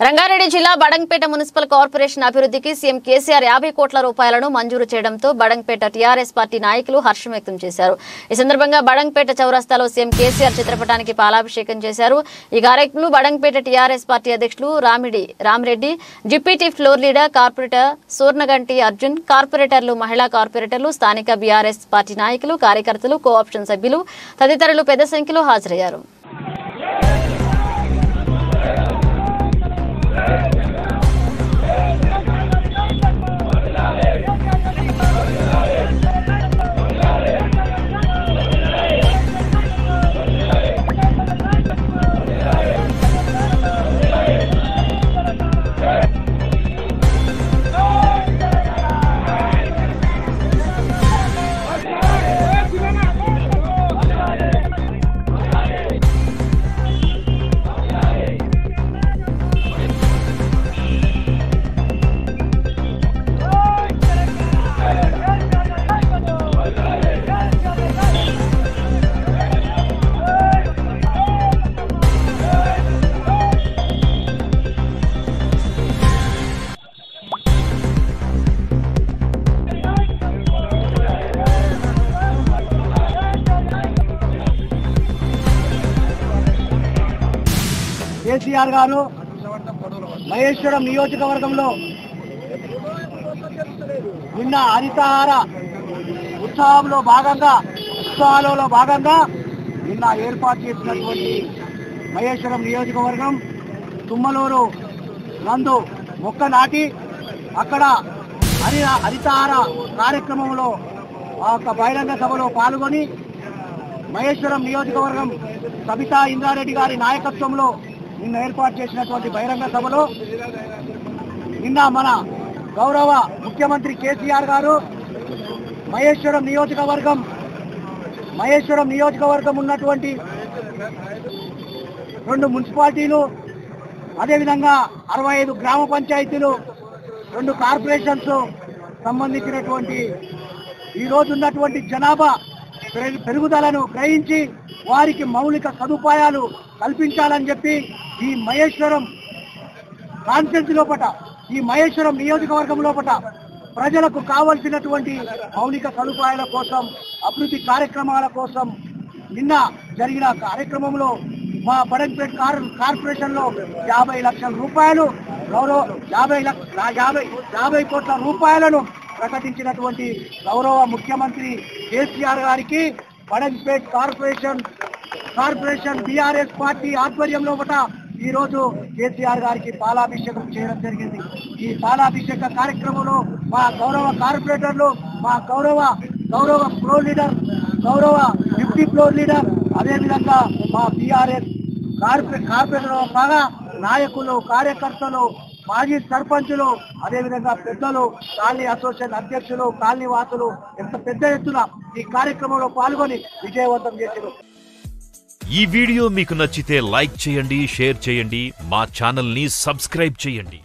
రంగారెడ్డి జిల్లా Badangpet municipal corporation అభివృద్ధికి CM KCR 50 కోట్ల రూపాయలను మంజూరు చేయడంతో బడంగపేట టీఆర్ఎస్ పార్టీ నాయకులు హర్షం వ్యక్తం చేశారు. ఈ సందర్భంగా బడంగపేట చౌరస్తాలో సీఎం కేసీఆర్ చిత్రపటానికి పాలాభిషేకం చేశారు. ఈ కార్యక్రమంలో బడంగపేట టీఆర్ఎస్ పార్టీ అధ్యక్షులు Ramireddy, deputy floor leader corporator Surnaganti Arjun, కార్పొరేటర్లు, మహిళా కార్పొరేటర్లు, స్థానిక బీఆర్ఎస్ పార్టీ నాయకులు, కార్యకర్తలు, కోఆప్షన్ సభ్యులు తదితరులు పెద్ద సంఖ్యలో హాజరయ్యారు. కేసీఆర్ గారు మహేశ్వరం నియోజకవర్గంలో నిన్న హరితహార ఉత్సవాలలో భాగంగా నిన్న ఏర్పాటు చేసినటువంటి మహేశ్వరం నియోజకవర్గం తుమ్మలూరు నందు మొక్క నాటి అక్కడ హరితహార కార్యక్రమంలో బహిరంగ సభలో పాల్గొని మహేశ్వరం నియోజకవర్గం సబితా ఇంద్రారెడ్డి గారి నాయకత్వంలో నిన్న ఏర్పాటు చేసినటువంటి బహిరంగ సభలో నిన్న మన గౌరవ ముఖ్యమంత్రి కేసీఆర్ గారు మహేశ్వరం నియోజకవర్గం ఉన్నటువంటి 2 మున్సిపాలిటీలు, అదేవిధంగా 65 గ్రామ పంచాయతీలు, 2 కార్పొరేషన్స్ సంబంధించినటువంటి ఈ రోజు ఉన్నటువంటి జనాభా పెరుగుదలను గ్రహించి వారికి మౌలిక సదుపాయాలు కల్పించాలని చెప్పి ఈ మహేశ్వరం కాన్స్టిట్యూన్సీ లోపట, ఈ మహేశ్వరం నియోజకవర్గం లోపట ప్రజలకు కావలసినటువంటి మౌలిక సదుపాయాల కోసం, అభివృద్ధి కార్యక్రమాల కోసం నిన్న జరిగిన కార్యక్రమంలో మా బడంగపేట కార్పొరేషన్ లో 50 లక్షల రూపాయలు 50 కోట్ల రూపాయలను ప్రకటించినటువంటి గౌరవ ముఖ్యమంత్రి కేసీఆర్ గారికి బడంగపేట కార్పొరేషన్ బీఆర్ఎస్ పార్టీ ఆధ్వర్యంలో ఈ రోజు కేసీఆర్ గారికి పాలాభిషేకం చేయడం జరిగింది. ఈ పాలాభిషేక కార్యక్రమంలో మా గౌరవ కార్పొరేటర్లు, మా గౌరవ ఫ్లోర్ లీడర్, గౌరవ డిప్యూటీ ఫ్లోర్ లీడర్, అదేవిధంగా మా బీఆర్ఎస్ కార్పొరేటర్ బాగా నాయకులు, కార్యకర్తలు, మాజీ సర్పంచులు, అదేవిధంగా పెద్దలు, కాలనీ అసోసియేషన్ అధ్యక్షులు, కాలనీ వాసులు ఎంత పెద్ద ఎత్తున ఈ కార్యక్రమంలో పాల్గొని విజయవంతం చేశారు. ఈ వీడియో మీకు నచ్చితే లైక్ చేయండి, షేర్ చేయండి, మా ఛానల్ ని సబ్స్క్రైబ్ చేయండి.